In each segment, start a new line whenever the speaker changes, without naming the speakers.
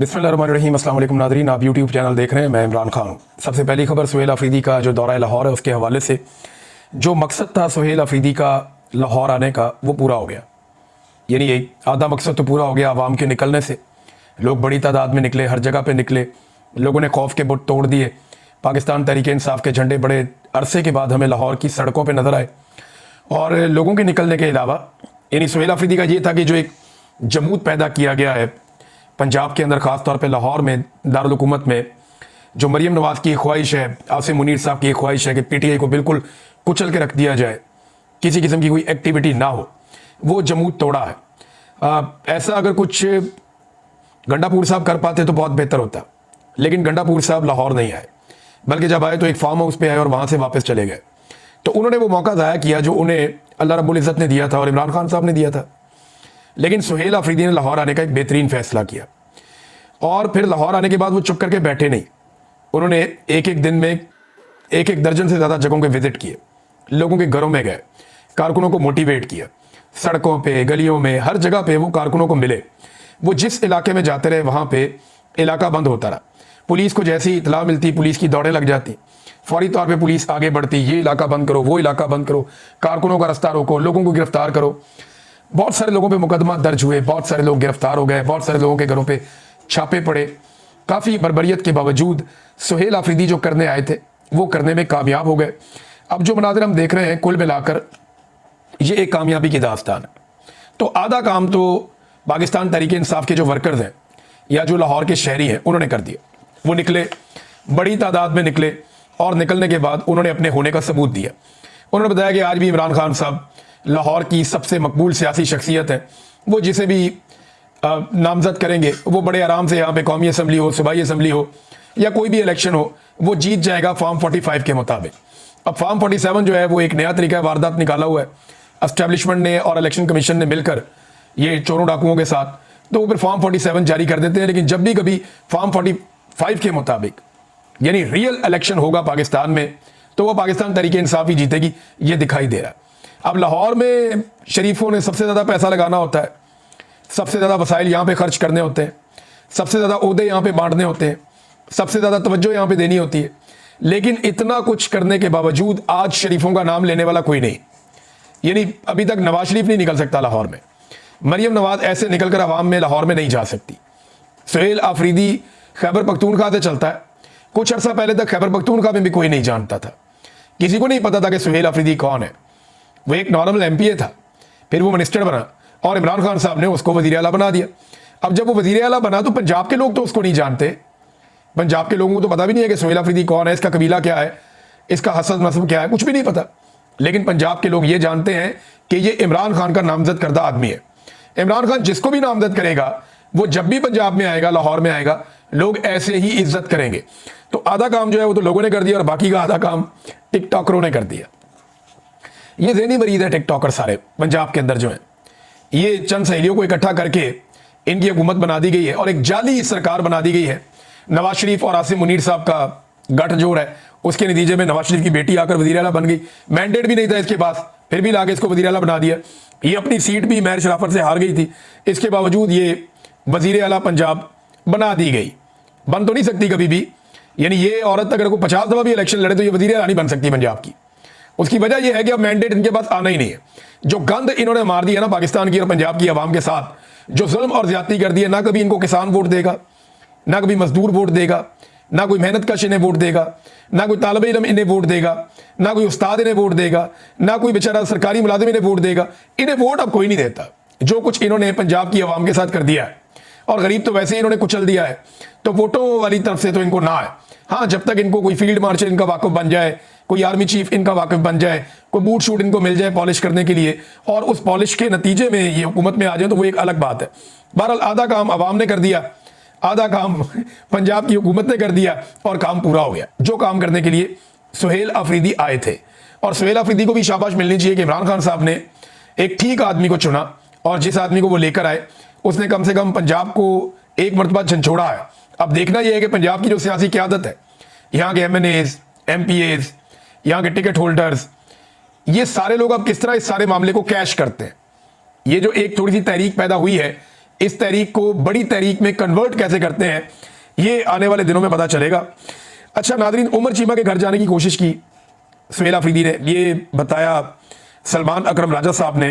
बिस्मिल्लाहिर्रहमानिर्रहीम। अस्सलाम वालेकुम नाज़रीन, आप यूट्यूब चैनल देख रहे हैं। मैं इमरान खान हूँ। सबसे पहली खबर सुहेल अफरीदी का जो दौरा लाहौर है उसके हवाले से। जो मकसद था सुहेल अफरीदी का लाहौर आने का वो पूरा हो गया। यानी एक आधा मकसद तो पूरा हो गया आवाम के निकलने से। लोग बड़ी तादाद में निकले, हर जगह पर निकले, लोगों ने खौफ के बुत तोड़ दिए। पाकिस्तान तहरीक इंसाफ के झंडे बड़े अरसे के बाद हमें लाहौर की सड़कों पर नज़र आए। और लोगों के निकलने के अलावा यानी सुहेल अफरीदी का ये था कि जो एक जमूत पैदा किया गया है पंजाब के अंदर, ख़ास तौर पे लाहौर में दारुल हुकूमत में, जो मरीम नवाज की ख्वाहिश है, आसिम मुनीर साहब की ख्वाहिश है कि पीटीआई को बिल्कुल कुचल के रख दिया जाए, किसी किस्म की कोई एक्टिविटी ना हो, वो जमूत तोड़ा है। ऐसा अगर कुछ गंडापुर साहब कर पाते तो बहुत बेहतर होता, लेकिन गंडापुर साहब लाहौर नहीं आए, बल्कि जब आए तो एक फार्म हाउस पे आए और वहाँ से वापस चले गए। तो उन्होंने वो मौका ज़ाया किया जो उन्हें अल्लाह रब्बुल इज़्ज़त ने दिया था और इमरान खान साहब ने दिया था। लेकिन सुहेल अफरीदी ने लाहौर आने का एक बेहतरीन फैसला किया और फिर लाहौर आने के बाद वो चुप करके बैठे नहीं। उन्होंने एक एक दिन में एक एक दर्जन से ज़्यादा जगहों के विजिट किए, लोगों के घरों में गए, कारकुनों को मोटिवेट किया, सड़कों पे, गलियों में, हर जगह पे वो कारकुनों को मिले। वो जिस इलाके में जाते रहे वहाँ पे इलाका बंद होता रहा। पुलिस को जैसी इतला मिलती पुलिस की दौड़ें लग जाती, फौरी तौर पे पुलिस आगे बढ़ती, ये इलाका बंद करो, वो इलाका बंद करो, कारकुनों का रास्ता रोको, लोगों को गिरफ्तार करो। बहुत सारे लोगों पे मुकदमा दर्ज हुए, बहुत सारे लोग गिरफ्तार हो गए, बहुत सारे लोगों के घरों पे छापे पड़े। काफ़ी बर्बरियत के बावजूद सुहेल अफरीदी जो करने आए थे वो करने में कामयाब हो गए। अब जो मनाज़िर हम देख रहे हैं कुल मिलाकर ये एक कामयाबी की दास्तान है। तो आधा काम तो पाकिस्तान तहरीक इंसाफ के जो वर्कर्स हैं या जो लाहौर के शहरी हैं उन्होंने कर दिया। वो निकले, बड़ी तादाद में निकले और निकलने के बाद उन्होंने अपने होने का सबूत दिया। उन्होंने बताया कि आज भी इमरान खान साहब लाहौर की सबसे मकबूल सियासी शख्सियत है। वो जिसे भी नामजद करेंगे वो बड़े आराम से यहाँ पे कौमी असम्बली हो, सूबाई असम्बली हो या कोई भी इलेक्शन हो वो जीत जाएगा फॉर्म 45 के मुताबिक। अब फॉर्म 47 जो है वो एक नया तरीका वारदात निकाला हुआ है एस्टेब्लिशमेंट ने और इलेक्शन कमीशन ने मिलकर, ये चोरों डाकुओं के साथ। तो वो फिर फॉर्म 47 जारी कर देते हैं। लेकिन जब भी कभी फॉर्म 45 के मुताबिक यानी रियल इलेक्शन होगा पाकिस्तान में तो वो पाकिस्तान तहरीक इंसाफ ही जीतेगी, ये दिखाई दे रहा है। अब लाहौर में शरीफों ने सबसे ज़्यादा पैसा लगाना होता है, सबसे ज़्यादा वसाइल यहाँ पे खर्च करने होते हैं, सबसे ज़्यादा ओहदे यहाँ पे बांटने होते हैं, सबसे ज़्यादा तवज्जो यहाँ पे देनी होती है। लेकिन इतना कुछ करने के बावजूद आज शरीफों का नाम लेने वाला कोई नहीं। यानी अभी तक नवाज शरीफ नहीं निकल सकता लाहौर में, मरीम नवाज ऐसे निकल कर आवाम में लाहौर में नहीं जा सकती। सुहेल अफरीदी खैबर पख्तूनख्वा से चलता है। कुछ अर्सा पहले तक खैबर पख्तूनख्वा में भी कोई नहीं जानता था, किसी को नहीं पता था कि सुहेल अफरीदी कौन है। वो एक नॉर्मल एमपीए था, फिर वो मिनिस्टर बना और इमरान खान साहब ने उसको वज़ीर आला बना दिया। अब जब वो वज़ीर आला बना तो पंजाब के लोग तो उसको नहीं जानते। पंजाब के लोगों को तो पता भी नहीं है कि सुहेल अफरीदी कौन है, इसका कबीला क्या है, इसका हसब नस्ब क्या है, कुछ भी नहीं पता। लेकिन पंजाब के लोग ये जानते हैं कि ये इमरान खान का नामजद करदा आदमी है। इमरान खान जिसको भी नामजद करेगा वो जब भी पंजाब में आएगा, लाहौर में आएगा, लोग ऐसे ही इज्जत करेंगे। तो आधा काम जो है वो तो लोगों ने कर दिया और बाकी का आधा काम टिकटॉकरों ने कर दिया। ये ज़हनी मरीज है टिकटॉकर सारे पंजाब के अंदर जो हैं। ये चंद सहेलियों को इकट्ठा करके इनकी हुकूमत बना दी गई है और एक जाली सरकार बना दी गई है। नवाज शरीफ और आसिम मुनीर साहब का गठजोड़ है, उसके नतीजे में नवाज शरीफ की बेटी आकर वज़ीर आला बन गई। मैंडेट भी नहीं था इसके पास, फिर भी लाके इसको वज़ीर आला बना दिया। ये अपनी सीट भी महर शराफत से हार गई थी, इसके बावजूद ये वज़ीर आला पंजाब बना दी गई। बन तो नहीं सकती कभी भी। यानी ये औरत अगर कोई 50 दफ़ा भी इलेक्शन लड़े तो ये वज़ीर आला नहीं बन सकती पंजाब की। उसकी वजह यह है कि अब मैंडेट इनके पास आना ही नहीं है। जो गंद इन्होंने मार दिया ना पाकिस्तान की और पंजाब की आवाम के साथ, जो जुल्म और ज्यादती कर दी है, ना कभी इनको किसान वोट देगा, ना कभी मजदूर वोट देगा, ना कोई मेहनत कश इन्हें वोट देगा, ना कोई तालिब इल्म इन्हें वोट देगा, ना कोई उस्ताद इन्हें वोट देगा, ना कोई बेचारा सरकारी मुलाजिम इन्हें वोट देगा। इन्हें वोट अब कोई नहीं देता। जो कुछ इन्होंने पंजाब की आवाम के साथ कर दिया है, और गरीब तो वैसे ही इन्होंने कुचल दिया है, तो वोटों वाली तरफ से तो इनको ना है। हाँ, जब तक इनको कोई फील्ड मार्शल इनका वाकफ बन जाए, कोई आर्मी चीफ इनका वाकफ बन जाए, कोई बूट शूट इनको मिल जाए पॉलिश करने के लिए, और उस पॉलिश के नतीजे में ये हुकूमत में आ जाए तो वो एक अलग बात है। बहरहाल आधा काम आवाम ने कर दिया, आधा काम पंजाब की हुकूमत ने कर दिया और काम पूरा हो गया। जो काम करने के लिए सुहेल अफरीदी आए थे, और सुहेल अफरीदी को भी शाबाश मिलनी चाहिए कि इमरान खान साहब ने एक ठीक आदमी को चुना और जिस आदमी को वो लेकर आए उसने कम से कम पंजाब को एक मरतबा झंझोड़ा है। अब देखना यह है कि पंजाब की जो सियासी क़यादत है, यहाँ के MNAs, MPAs, यहाँ के टिकट होल्डर्स, ये सारे लोग अब किस तरह इस सारे मामले को कैश करते हैं। ये जो एक थोड़ी सी तहरीक पैदा हुई है, इस तहरीक को बड़ी तहरीक में कन्वर्ट कैसे करते हैं, ये आने वाले दिनों में पता चलेगा। अच्छा नादरीन, उमर चीमा के घर जाने की कोशिश की सुहेल अफरीदी ने। ये बताया सलमान अकरम राजा साहब ने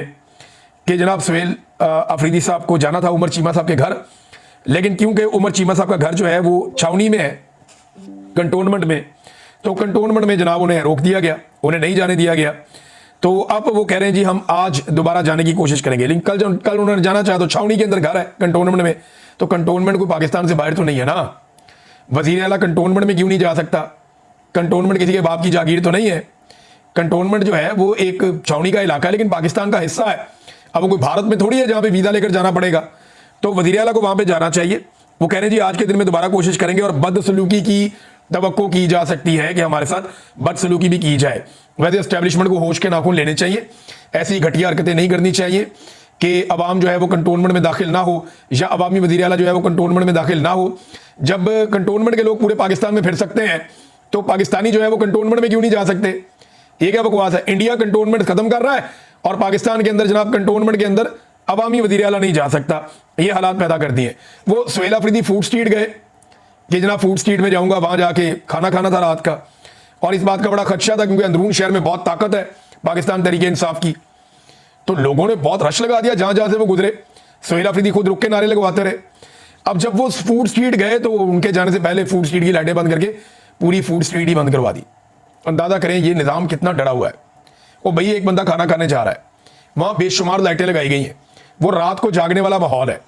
कि जनाब सुहेल अफरीदी साहब को जाना था उमर चीमा साहब के घर, लेकिन क्योंकि उमर चीमा साहब का घर जो है वो छावनी में है, कंटोनमेंट में, तो कंटोनमेंट में जनाब उन्हें रोक दिया गया, उन्हें नहीं जाने दिया गया। तो अब वो कह रहे हैं जी हम आज दोबारा जाने की कोशिश करेंगे, लेकिन कल उन्होंने जाना चाहा तो छावनी के अंदर घर है कंटोनमेंट में, तो कंटोनमेंट कोई पाकिस्तान से बाहर तो नहीं है ना। वजीर आला कंटोनमेंट में क्यों नहीं जा सकता? कंटोनमेंट किसी के बाप की जागीर तो नहीं है। कंटोनमेंट जो है वो एक छावनी का इलाका है, लेकिन पाकिस्तान का हिस्सा है। अब वो कोई भारत में थोड़ी है जहां पे वीजा लेकर जाना पड़ेगा, तो वजीर आला को वहां पे जाना चाहिए। वो कह रहे हैं जी आज के दिन में दोबारा कोशिश करेंगे और बदसलूकी की तवक्को की जा सकती है कि हमारे साथ बदसलूकी भी की जाए। वैसे एस्टेब्लिशमेंट को होश के नाखून लेने चाहिए, ऐसी घटिया हरकतें नहीं करनी चाहिए कि अवाम जो है वो कंटोनमेंट में दाखिल ना हो, या अवामी वजीर आला जो है वो कंटोनमेंट में दाखिल ना हो। जब कंटोनमेंट के लोग पूरे पाकिस्तान में फिर सकते हैं तो पाकिस्तानी जो है वो कंटोनमेंट में क्यों नहीं जा सकते? ये क्या बकवास है? इंडिया कंटोनमेंट खत्म कर रहा है और पाकिस्तान के अंदर जनाब कंटोनमेंट के अंदर अवामी वजीर आला नहीं जा सकता। ये हालात पैदा कर दिए। वो सुहेल अफरीदी फूड स्ट्रीट गए कि जनाब फूड स्ट्रीट में जाऊंगा, वहां जाके खाना खाना था रात का, और इस बात का बड़ा खदशा था क्योंकि अंदरून शहर में बहुत ताकत है पाकिस्तान तहरीक इंसाफ की। तो लोगों ने बहुत रश लगा दिया जहां जहां से वो गुजरे। सुहेल अफरीदी खुद रुक के नारे लगवाते रहे। अब जब वो फूड स्ट्रीट गए तो उनके जाने से पहले फूड स्ट्रीट की लाइटें बंद करके पूरी फूड स्ट्रीट ही बंद करवा दी। अंदाजा करें ये निज़ाम कितना डरा हुआ है। वो भई एक बंदा खाना खाने जा रहा है, वहां बेशुमार लाइटें लगाई गई हैं, वो रात को जागने वाला माहौल है।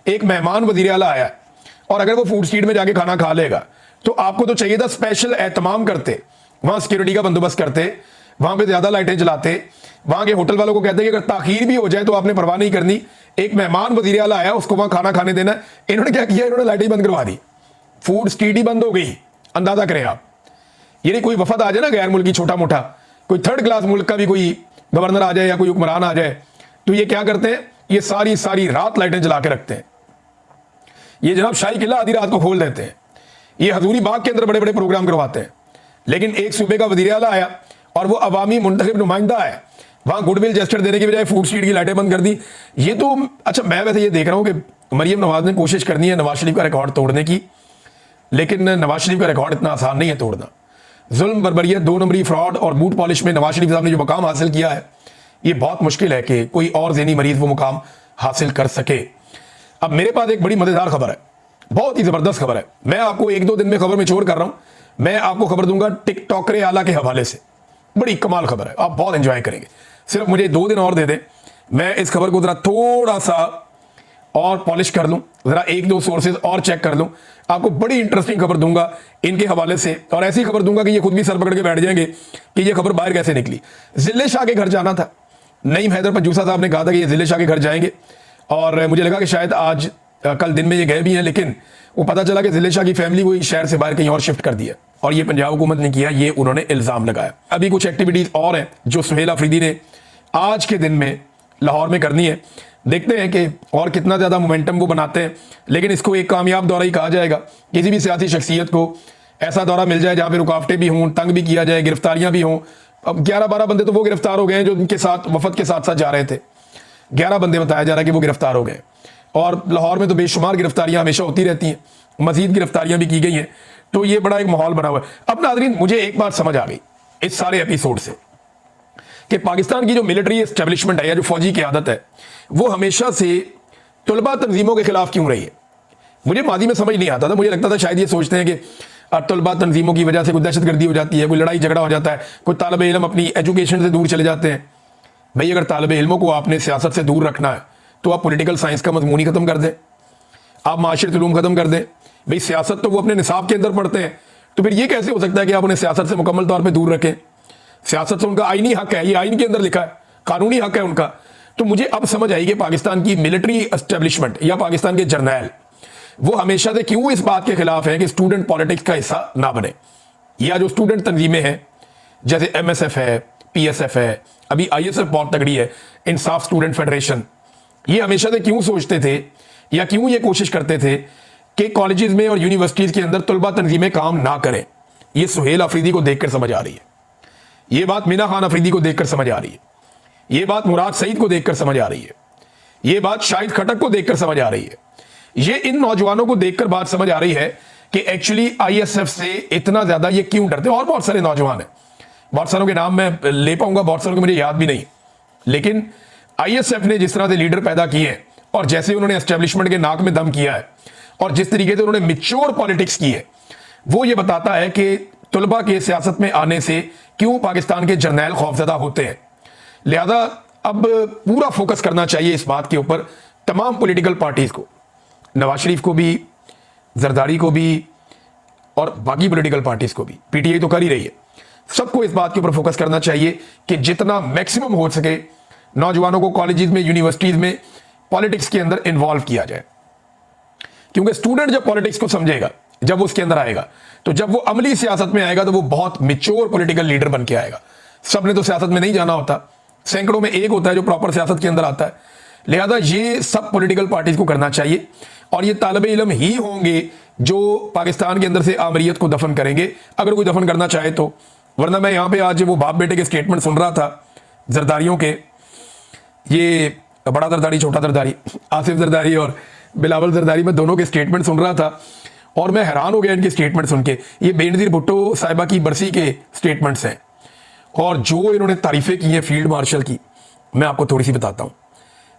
एक मेहमान वजीर आला आया है और अगर वो फूड स्ट्रीट में जाके खाना खा लेगा तो आपको तो चाहिए था स्पेशल एहतमाम करते, वहां सिक्योरिटी का बंदोबस्त करते, वहां पे ज्यादा लाइटें जलाते, वहां के होटल वालों को कहते कि अगर ताखीर भी हो जाए तो आपने परवाह नहीं करनी। एक मेहमान वजीर आला आया, उसको वहां खाना खाने देना। इन्होंने क्या किया? इन्होंने लाइटें बंद करवा दी, फूड स्ट्रीट ही बंद हो गई। अंदाजा करें आप, ये कोई वफद आ जाए ना गैर मुल्की, छोटा मोटा कोई थर्ड क्लास मुल्क का भी कोई गवर्नर आ जाए या कोई हुक्मरान आ जाए, तो ये क्या करते हैं? ये सारी सारी रात लाइटें जला के रखते हैं। ये जनाब शाही किला आधी रात को खोल देते हैं। ये हजूरी बाग के अंदर बड़े बड़े प्रोग्राम करवाते हैं। लेकिन एक सूबे का वजीर आला आया और वो अवामी मुंतखब नुमाइंदा है, वहां गुडविल जेस्चर देने की बजाय फूड स्ट्रीट की लाइटें बंद कर दी। ये तो अच्छा, मैं वैसे ये देख रहा हूं कि मरियम नवाज ने कोशिश करनी है नवाज शरीफ का रिकॉर्ड तोड़ने की, लेकिन नवाज शरीफ का रिकॉर्ड इतना आसान नहीं है तोड़ना। जुल्म, बर्बरियत, 2 नंबरी, फ्रॉड और बूट पॉलिश में नवाज शरीफ साहब ने जो मुकाम हासिल किया है, ये बहुत मुश्किल है कि कोई और ज़हनी मरीज वो मुकाम हासिल कर सके। अब मेरे पास एक बड़ी मजेदार खबर है, बहुत ही जबरदस्त खबर है। मैं आपको 1-2 दिन में खबर में छोड़ कर रहा हूं। मैं आपको खबर दूंगा टिकटॉकर आला के हवाले से। बड़ी कमाल खबर है, आप बहुत एंजॉय करेंगे। सिर्फ मुझे 2 दिन और दे दें, मैं इस खबर को जरा थोड़ा सा और पॉलिश कर लूं, जरा 1-2 सोर्सेज और चेक कर लूं, आपको बड़ी इंटरेस्टिंग खबर दूंगा इनके हवाले से। और ऐसी खबर दूंगा कि ये खुद भी सर पकड़ के बैठ जाएंगे कि ये खबर बाहर कैसे निकली। जिले शाह के घर जाना था। नईम हैदर पंजूसा साहब ने कहा था कि ये जिले शाह के घर जाएंगे, और मुझे लगा कि शायद आज कल दिन में ये गए भी हैं, लेकिन वो पता चला कि जिले शाह की फैमिली को शहर से बाहर कहीं और शिफ्ट कर दिया, और ये पंजाब हुकूमत ने किया, ये उन्होंने इल्जाम लगाया। अभी कुछ एक्टिविटीज और हैं जो सुहेल अफरीदी ने आज के दिन में लाहौर में करनी है। देखते हैं कि और कितना ज्यादा मोमेंटम वो बनाते हैं, लेकिन इसको एक कामयाब दौरा ही कहा जाएगा। किसी भी सियासी शख्सियत को ऐसा दौरा मिल जाए जहां पे रुकावटें भी हों, तंग भी किया जाए, गिरफ्तारियां भी हों। अब 11-12 बंदे तो वो गिरफ्तार हो गए हैं जो उनके साथ वफद के साथ साथ जा रहे थे। 11 बंदे बताया जा रहा है कि वो गिरफ्तार हो गए, और लाहौर में तो बेशुमार गिरफ्तारियां हमेशा होती रहती हैं, मजीद गिरफ्तारियां भी की गई हैं। तो ये बड़ा एक माहौल बना हुआ है। अब नाज़रीन, मुझे एक बात समझ आ गई इस सारे एपिसोड से कि पाकिस्तान की जो मिलिट्री एस्टेब्लिशमेंट है या जो फौजी क़यादत है, वो हमेशा से तलबा तंजीमों के खिलाफ क्यों रही है। मुझे माजी में समझ नहीं आता था। मुझे लगता था शायद ये सोचते हैं कि तलबा तंजीमों की वजह से कोई दहशतगर्दी हो जाती है, कोई लड़ाई झगड़ा हो जाता है, कोई तालिब इल्म अपनी एजुकेशन से दूर चले जाते हैं। भाई अगर तालिब इल्मों को आपने सियासत से दूर रखना है तो आप पॉलिटिकल साइंस का मजमून ही खत्म कर दें, आप माशरती उलूम खत्म कर दें। भाई सियासत तो वो अपने निसाब के अंदर पढ़ते हैं, तो फिर ये कैसे हो सकता है कि आप उन्हें सियासत से मुकम्मल तौर पर दूर रखें। सियासत से उनका आईनी हक है, ये आइन के अंदर लिखा है, कानूनी हक है उनका। तो मुझे अब समझ आई कि पाकिस्तान की मिलिट्री एस्टेब्लिशमेंट या पाकिस्तान के जर्नैल वो हमेशा से क्यों इस बात के खिलाफ है कि स्टूडेंट पॉलिटिक्स का हिस्सा ना बने, या जो स्टूडेंट तंजीमें हैं जैसे MSF है, PSF है, अभी ISF बहुत तगड़ी है, इंसाफ स्टूडेंट फेडरेशन, ये हमेशा से क्यों सोचते थे या क्यों ये कोशिश करते थे कि कॉलेजेस में और यूनिवर्सिटीज के अंदर तलबा तंजीमें काम ना करें। ये सुहेल अफरीदी को देखकर समझ आ रही है, ये बात मीना खान अफरीदी को देखकर समझ आ रही है, ये बात मुराद सईद को देखकर समझ आ रही है, ये बात शाहिद खटक को देखकर समझ आ रही है, ये इन नौजवानों को देखकर बात समझ आ रही है कि एक्चुअली आईएसएफ से इतना ज्यादा ये क्यों डरते हैं। और बहुत सारे नौजवान हैं, बहुत सारों के नाम मैं ले पाऊंगा, बहुत सारों के मुझे याद भी नहीं, लेकिन आईएसएफ ने जिस तरह से लीडर पैदा किए हैं और जैसे उन्होंने एस्टेब्लिशमेंट के नाक में दम किया है और जिस तरीके से उन्होंने मिच्योर पॉलिटिक्स की है, वो ये बताता है कि तुलबा के सियासत में आने से क्यों पाकिस्तान के जर्नैल खौफजदा होते हैं। लिहाजा अब पूरा फोकस करना चाहिए इस बात के ऊपर तमाम पॉलिटिकल पार्टीज को, नवाज शरीफ को भी, जरदारी को भी और बाकी पॉलिटिकल पार्टीज को भी। पीटीआई तो कर ही रही है, सबको इस बात के ऊपर फोकस करना चाहिए कि जितना मैक्सिमम हो सके नौजवानों को कॉलेजेस में, यूनिवर्सिटीज में पॉलिटिक्स के अंदर इन्वॉल्व किया जाए, क्योंकि स्टूडेंट जब पॉलिटिक्स को समझेगा, जब वो उसके अंदर आएगा, तो जब वो अमली सियासत में आएगा तो वो बहुत मिच्योर पॉलिटिकल लीडर बन के आएगा। सबने तो सियासत में नहीं जाना होता, सैकड़ों में एक होता है जो प्रॉपर सियासत के अंदर आता है। लिहाजा ये सब पॉलिटिकल पार्टीज को करना चाहिए और ये तालिब इल्म ही होंगे जो पाकिस्तान के अंदर से आमरीत को दफन करेंगे, अगर कोई दफन करना चाहे तो। वरना मैं यहां पे आज वो बाप बेटे के स्टेटमेंट सुन रहा था जरदारियों के, ये बड़ा जरदारी, छोटा जरदारी, आसिफ जरदारी और बिलावल जरदारी, मैं दोनों के स्टेटमेंट सुन रहा था और मैं हैरान हो गया इनके स्टेटमेंट सुन के। ये बेनज़ीर भुट्टो साहिबा की बरसी के स्टेटमेंट्स हैं और जो इन्होंने तारीफें की हैं फील्ड मार्शल की, मैं आपको थोड़ी सी बताता हूं।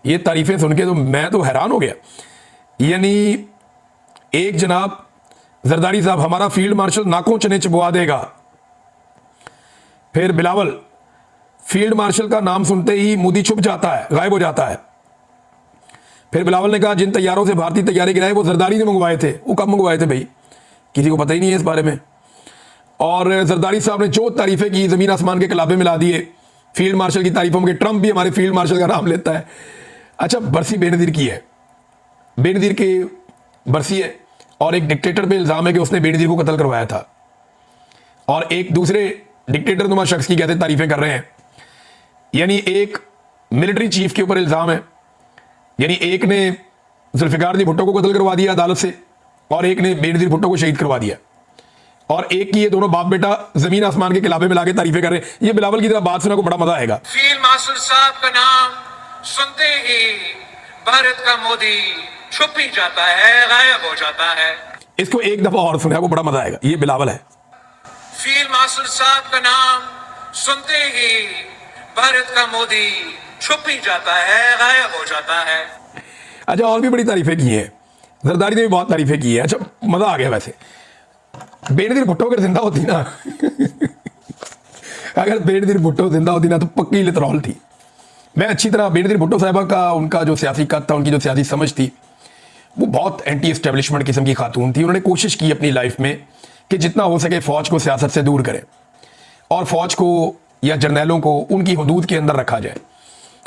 ये तारीफें सुन के तो मैं तो हैरान हो गया। यानी एक जनाब जरदारी साहब, हमारा फील्ड मार्शल नाकों चने चबवा देगा। फिर बिलावल, फील्ड मार्शल का नाम सुनते ही मोदी छुप जाता है, गायब हो जाता है। फिर बिलावल ने कहा जिन तैयारों से भारतीय तैयारी गिराए वो जरदारी ने मंगवाए थे। वो कब मंगवाए थे भाई, किसी को पता ही नहीं है इस बारे में। और जरदारी साहब ने जो तारीफें की, जमीन आसमान के कलाबे मिला दिए फील्ड मार्शल की तारीफों में। ट्रंप भी हमारे फील्ड मार्शल का नाम लेता है। अच्छा, बरसी बेनज़ीर की है, बेनज़ीर की बरसी है और एक डिक्टेटर पे इल्जाम है कि उसने बेनज़ीर को कत्ल करवाया था और एक दूसरे डिक्टेटर नुमा शख्स की कहते तारीफें कर रहे हैं। यानी एक मिलिट्री चीफ के ऊपर इल्जाम है, यानी एक ने जुल्फिकार अली भुट्टो को कत्ल करवा दिया अदालत से और एक ने बेनज़ीर भुट्टो को शहीद करवा दिया, और एक की ये दोनों बाप बेटा जमीन आसमान के खिलाफे में लाके तारीफें कर रहे हैं। ये बिलावल की तरह बात सुना को बड़ा मजा आएगा।
फील्ड मार्शल साहब का नाम सुनते ही भारत का मोदी छुप ही जाता है, गायब हो जाता है।
इसको एक दफा और सुना को बड़ा मजा आएगा। ये बिलावल है।
फील्ड मार्शल साहब का नाम सुनते ही भारत का मोदी छुप ही जाता है, गायब हो जाता है।
अच्छा, और भी बड़ी तारीफें की है, जरदारी ने भी बहुत तारीफें की है। अच्छा, मजा आ गया। वैसे बेनज़ीर भुट्टो अगर जिंदा होती ना अगर बेनज़ीर भुट्टो जिंदा होती ना तो पक्की लितरॉल थी। मैं अच्छी तरह बेनज़ीर भुट्टो साहिबा का, उनका जो सियासी कद था, उनकी जो सियासी समझ थी, वो बहुत एंटी एस्टेब्लिशमेंट किस्म की खातून थी। उन्होंने कोशिश की अपनी लाइफ में कि जितना हो सके फौज को सियासत से दूर करें और फौज को या जर्नैलों को उनकी हदूद के अंदर रखा जाए।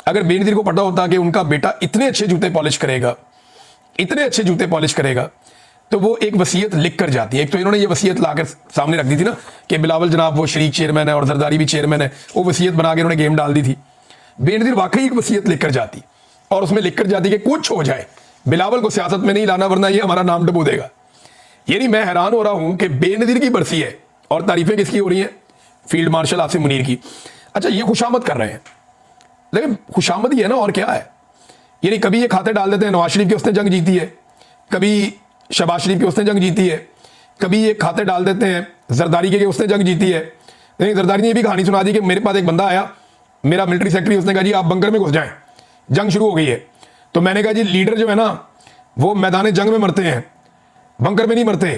अगर बेनज़ीर को पता होता कि उनका बेटा इतने अच्छे जूते पॉलिश करेगा, इतने अच्छे जूते पॉलिश करेगा, तो वो एक वसीयत लिख कर जाती है। एक तो इन्होंने ये वसीयत लाकर सामने रख दी थी ना कि बिलावल जनाब वो शरीक चेयरमैन है और जरदारी भी चेयरमैन है, वो वसीयत बना के इन्होंने गेम डाल दी थी। बेनज़ीर वाकई एक वसीयत लिख कर जाती और उसमें लिख कर जाती कि कुछ हो जाए बिलावल को सियासत में नहीं लाना, वरना ये हमारा नाम डुबो देगा। यानी मैं हैरान हो रहा हूं कि बेनज़ीर की बरसी है और तारीफें किसकी हो रही हैं, फील्ड मार्शल आसिम मुनीर की। अच्छा, ये खुशामद कर रहे हैं, लेकिन खुशामद ही है ना, और क्या है। यानी कभी ये खाते डाल देते हैं नवाज शरीफ की उसने जंग जीती है, कभी शहबाज शरीफ की उसने जंग जीती है, कभी ये खाते डाल देते हैं जरदारी के उसने जंग जीती है। लेकिन जरदारी ने ये भी कहानी सुना दी कि मेरे पास एक बंदा आया, मेरा मिलिट्री सेक्रेटरी, उसने कहा जी आप बंकर में घुस जाएं, जंग शुरू हो गई है। तो मैंने कहा जी लीडर जो है ना वो मैदान जंग में मरते हैं, बंकर में नहीं मरते।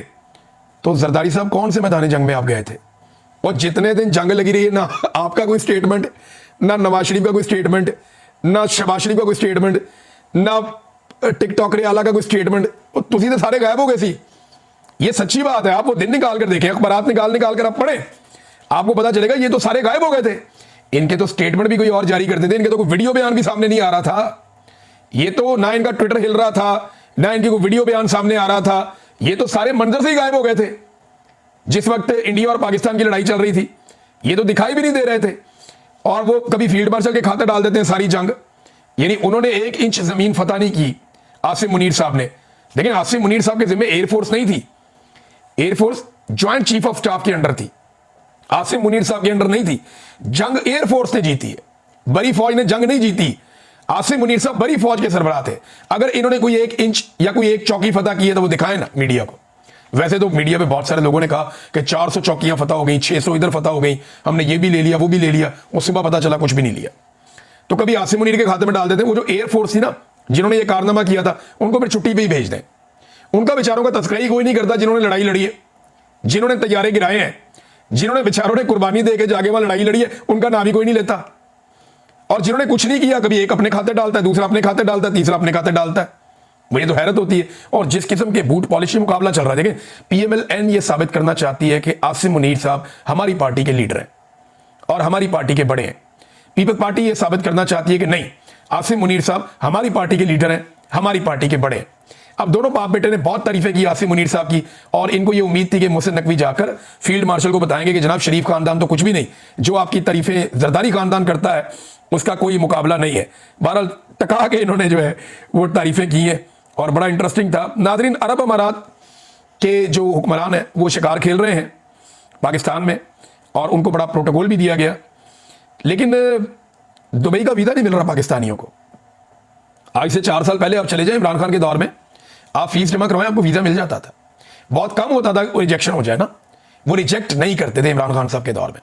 तो जरदारी साहब कौन से मैदान जंग में आप गए थे? और जितने दिन जंग लगी रही है ना आपका कोई स्टेटमेंट, ना नवाज शरीफ का कोई स्टेटमेंट, ना शहबाज शरीफ का कोई स्टेटमेंट, ना टिकटॉक रियाला का कोई स्टेटमेंट, तुसी तो सारे गायब हो गए सी। ये सच्ची बात है, आप वो दिन निकाल कर देखें, अखबारात निकाल कर आप पढ़े, आपको पता चलेगा ये तो सारे गायब हो गए थे। इनके तो स्टेटमेंट भी कोई और जारी करते थे, इनके तो कोई वीडियो बयान भी सामने नहीं आ रहा था। ये तो ना इनका ट्विटर हिल रहा था, ना इनकी कोई वीडियो बयान सामने आ रहा था, ये तो सारे मंजर से ही गायब हो गए थे। जिस वक्त इंडिया और पाकिस्तान की लड़ाई चल रही थी ये तो दिखाई भी नहीं दे रहे थे, और वो कभी फील्ड मार्शल के खाते डाल देते हैं सारी जंग। यानी उन्होंने 1 इंच जमीन फतह नहीं की आसिम मुनीर साहब ने। लेकिन आसिम मुनीर साहब के जिम्मे एयरफोर्स नहीं थी, air force joint chief of staff के अंडर थी, आसिम मुनीर साहब के अंडर नहीं थी। जंग एयरफोर्स ने जीती है, बड़ी फौज ने जंग नहीं जीती। आसिम मुनीर साहब बड़ी फौज के सरबराह थे। अगर इन्होंने कोई 1 इंच या कोई 1 चौकी फतह की है तो वो दिखाए ना मीडिया को। वैसे तो मीडिया पे बहुत सारे लोगों ने कहा कि 400 चौकियां फतह हो गई, 600 इधर फतह हो गई, हमने ये भी ले लिया वो भी ले लिया, उस सुबह पता चला कुछ भी नहीं लिया। तो कभी आसिम मुनीर के खाते में डाल देते हैं। वो जो एयरफोर्स थी ना जिन्होंने ये कारनामा किया था, उनको फिर छुट्टी पे ही भेज दें। उनका बेचारों का तस्करी कोई नहीं करता जिन्होंने लड़ाई लड़ी है, जिन्होंने तैयारे गिराए हैं, जिन्होंने बेचारों ने कुर्बानी देके जाके वहां लड़ाई लड़ी है, उनका नाम ही कोई नहीं लेता। और जिन्होंने कुछ नहीं किया, कभी एक अपने खाते डालता है, दूसरा अपने खाते डालता है, तीसरा अपने खाते डालता है। मुझे तो हैरत होती है। और जिस किस्म के बूट पॉलिश मुकाबला चल रहा है, देखें PMLN ये साबित करना चाहती है कि आसिम मुनीर साहब हमारी पार्टी के लीडर हैं और हमारी पार्टी के बड़े हैं। पीपल्स पार्टी ये साबित करना चाहती है कि नहीं, आसिम मुनीर साहब हमारी पार्टी के लीडर हैं, हमारी पार्टी के बड़े हैं। अब दोनों बाप बेटे ने बहुत तारीफें की आसिम मुनीर साहब की, और इनको ये उम्मीद थी कि मुझसे नकवी जाकर फील्ड मार्शल को बताएंगे कि जनाब शरीफ खानदान तो कुछ भी नहीं, जो आपकी तारीफें जरदारी खानदान करता है उसका कोई मुकाबला नहीं है। बहरहाल टका के इन्होंने जो है वो तारीफें की हैं और बड़ा इंटरेस्टिंग था। नाजरीन, अरब अमारात के जो हुक्मरान हैं वो शिकार खेल रहे हैं पाकिस्तान में और उनको बड़ा प्रोटोकॉल भी दिया गया, लेकिन दुबई का वीज़ा नहीं मिल रहा पाकिस्तानियों को। आज से 4 साल पहले आप चले जाएं इमरान खान के दौर में, आप फीस जमा करवाएं आपको वीज़ा मिल जाता था। बहुत कम होता था रिजेक्शन हो जाए ना, वो रिजेक्ट नहीं करते थे इमरान खान साहब के दौर में।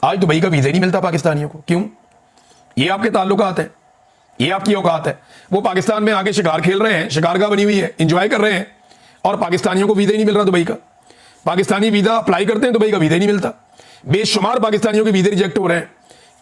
आज दुबई का वीज़ा ही नहीं मिलता पाकिस्तानियों को। क्यों? ये आपके ताल्लुकात है, ये आपकी औकात है। वो पाकिस्तान में आके शिकार खेल रहे हैं, शिकारगाह बनी हुई है, इंजॉय कर रहे हैं, और पाकिस्तानियों को वीज़ा ही नहीं मिल रहा दुबई का। पाकिस्तानी वीज़ा अप्लाई करते हैं, दुबई का वीज़ा ही नहीं मिलता। बेशुमार पाकिस्तानियों के वीज़े रिजेक्ट हो रहे हैं।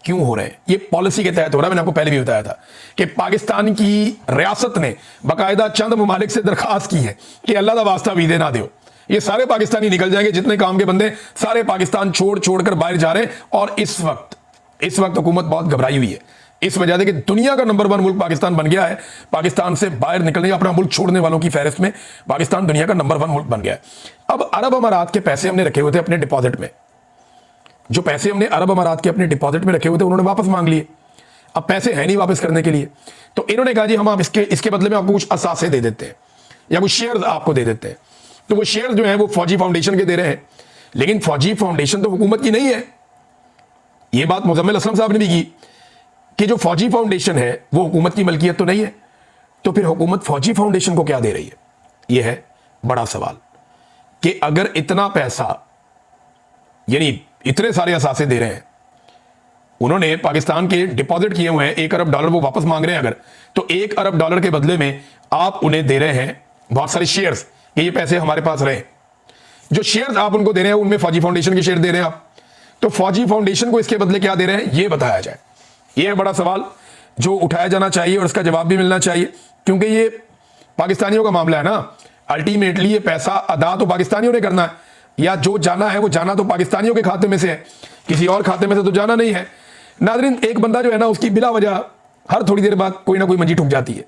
क्यों हो रहे हैं? ये पॉलिसी के तहत हो रहा है। मैंने आपको पहले भी बताया था कि पाकिस्तान की रियासत ने बाकायदा चंद ममालिक से दरखास्त की है कि अल्लाह का वास्ता वीज़े ना दो। ये सारे पाकिस्तानी निकल जाएंगे, जितने काम के बंदे सारे पाकिस्तान छोड़ कर बाहर जा रहे हैं। और इस वक्त हुकूमत बहुत घबराई हुई है, इस वजह से कि दुनिया का नंबर 1 मुल्क पाकिस्तान बन गया है। पाकिस्तान से बाहर निकलने, अपना मुल्क छोड़ने वालों की फहरिस्त में पाकिस्तान दुनिया का नंबर 1 मुल्क बन गया है। अब अरब अमारात के पैसे हमने रखे हुए थे अपने डिपॉजिट में, जो पैसे हमने अरब अमारात के अपने डिपॉजिट में रखे हुए थे उन्होंने वापस मांग लिए। अब पैसे हैं नहीं वापस करने के लिए, तो इन्होंने कहा जी हम आप इसके बदले में आपको कुछ असासे दे देते हैं या कुछ शेयर्स आपको दे देते हैं। तो वो शेयर्स जो है वो फौजी फाउंडेशन के दे रहे हैं, लेकिन फौजी फाउंडेशन तो हुकूमत की नहीं है। ये बात मुजम्मिल असलम साहब ने भी की कि जो फौजी फाउंडेशन है वो हुकूमत की मलकियत तो नहीं है। तो फिर हुकूमत फौजी फाउंडेशन को क्या दे रही है? यह है बड़ा सवाल कि अगर इतना पैसा, यानी इतने सारे असासे दे रहे हैं, उन्होंने पाकिस्तान के डिपॉजिट किए हुए हैं $1 अरब वो वापस मांग रहे हैं अगर, तो $1 अरब के बदले में आप उन्हें दे रहे हैं बहुत सारे शेयर्स कि ये पैसे हमारे पास रहे। जो शेयर्स आप उनको दे रहे हैं उनमें फौजी फाउंडेशन के शेयर दे रहे हैं आप, तो फौजी फाउंडेशन को इसके बदले क्या दे रहे हैं ये बताया जाए। ये है बड़ा सवाल जो उठाया जाना चाहिए और इसका जवाब भी मिलना चाहिए, क्योंकि ये पाकिस्तानियों का मामला है ना। अल्टीमेटली ये पैसा अदा तो पाकिस्तानियों ने करना है, या जो जाना है वो जाना तो पाकिस्तानियों के खाते में से है, किसी और खाते में से तो जाना नहीं है। नाज़रीन, एक बंदा जो है ना उसकी बिला वजह हर थोड़ी देर बाद कोई ना कोई मंजी ठुक जाती है।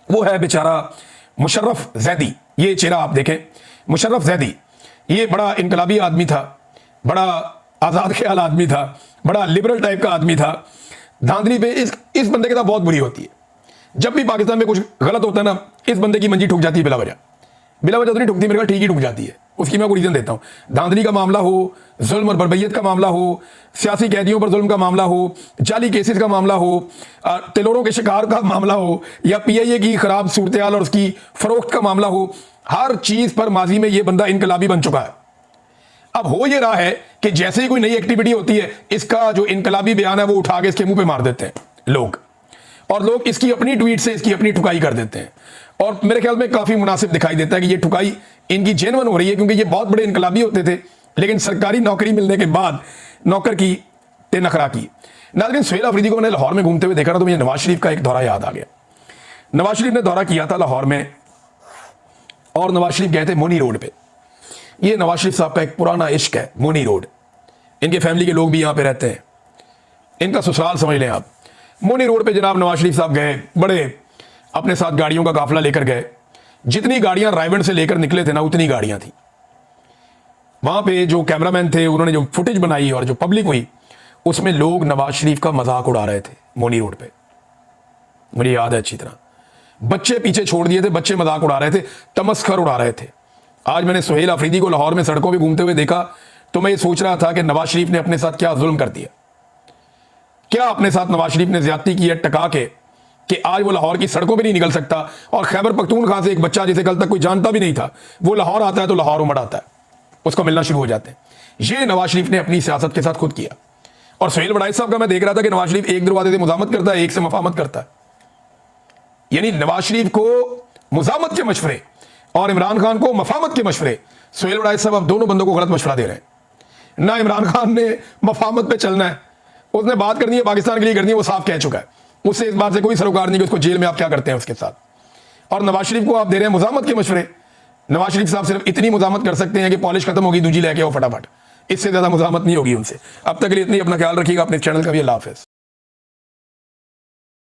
वो है बेचारा मुशर्रफ जैदी। ये चेहरा आप देखें, मुशर्रफ जैदी ये बड़ा इनकलाबी आदमी था, बड़ा आज़ाद ख्याल आदमी था, बड़ा लिबरल टाइप का आदमी था। धांधली पे इस बंदे के साथ बहुत बुरी होती है। जब भी पाकिस्तान में कुछ गलत होता है ना, इस बंदे की मंजी ठुक जाती है बिला वजह। बिला वजह तो नहीं ठुकती, मेरे ख्याल ठीक ही ठुक जाती है। उसकी मैं कोई रीजन देता हूं। धांधली का मामला हो, जुल्म और बरबैयत का मामला हो, सियासी कैदियों पर जुल्म का मामला हो, जाली केसेस का मामला हो, टेलोरों के शिकार का मामला हो, या PIA की खराब सूरत हाल और उसकी फरोख्त का मामला हो, हर चीज पर माजी में यह बंदा इनकलाबी बन चुका है। अब हो यह रहा है कि जैसे ही कोई नई एक्टिविटी होती है, इसका जो इनकलाबी बयान है वो उठा के इसके मुंह पे मार देते हैं लोग, और लोग इसकी अपनी ट्वीट से इसकी अपनी ठुकाई कर देते हैं। और मेरे ख्याल में काफी मुनासिब दिखाई देता है कि ये ठुकाई इनकी जेन्युइन हो रही है, क्योंकि ये बहुत बड़े इनकलाबी होते थे, लेकिन सरकारी नौकरी मिलने के बाद नौकर की ते नखरा की। नाज़रीन, सुहेल अफरीदी को मैंने लाहौर में घूमते हुए देखा ना, तो मुझे नवाज शरीफ का एक दौरा याद आ गया। नवाज शरीफ ने दौरा किया था लाहौर में, और नवाज शरीफ गए थे मोनी रोड पे। ये नवाज शरीफ साहब का एक पुराना इश्क है मोनी रोड। इनके फैमिली के लोग भी यहाँ पे रहते हैं, इनका ससुराल समझ लें आप। मोनी रोड पे जनाब नवाज शरीफ साहब गए, बड़े अपने साथ गाड़ियों का काफिला लेकर गए। जितनी गाड़ियां रायगढ़ से लेकर निकले थे ना, उतनी गाड़ियां थी वहां पे। जो कैमरामैन थे उन्होंने जो फुटेज बनाई और जो पब्लिक हुई, उसमें लोग नवाज शरीफ का मजाक उड़ा रहे थे मोनी रोड पे। मुझे याद है अच्छी तरह, बच्चे पीछे छोड़ दिए थे, बच्चे मजाक उड़ा रहे थे, तमस्खर उड़ा रहे थे। आज मैंने सुहेल अफरीदी को लाहौर में सड़कों पर घूमते हुए देखा, तो मैं ये सोच रहा था कि नवाज शरीफ ने अपने साथ क्या जुल्म कर दिया, क्या अपने साथ नवाज शरीफ ने ज्यादती की है टका के कि आज वो लाहौर की सड़कों पे नहीं निकल सकता, और खैबर पख्तूनख्वा से एक बच्चा जिसे कल तक कोई जानता भी नहीं था, वो लाहौर आता है तो लाहौर उमड़ आता है, उसको मिलना शुरू हो जाते हैं। ये नवाज शरीफ ने अपनी सियासत के साथ खुद किया। और सुहेल वड़ाइच साहब का मैं देख रहा था कि नवाज शरीफ एक दरवाजे से मुजामत करता है, एक से मफामत करता है। यानी नवाज शरीफ को मुजामत के मशवरे और इमरान खान को मफामत के मशवरे, सुहेल वड़ाइच साहब अब दोनों बंदों को गलत मशवरा दे रहे हैं। ना इमरान खान ने मफामत पे चलना है, उसने बात करनी है पाकिस्तान के लिए करनी है, वो साफ कह चुका है, उससे इस बात से कोई सरोकार नहीं कि उसको जेल में आप क्या करते हैं उसके साथ। और नवाज शरीफ को आप दे रहे हैं मुजामत के मशवरे। नवाज शरीफ साहब सिर्फ इतनी मुजामत कर सकते हैं कि पॉलिश खत्म होगी, दूजी लेके आओ फटाफट, इससे ज्यादा मुजामत नहीं होगी उनसे। अब तक के लिए इतनी, अपना ख्याल रखिएगा, अपने चैनल का भी अल्लाह हाफिज़।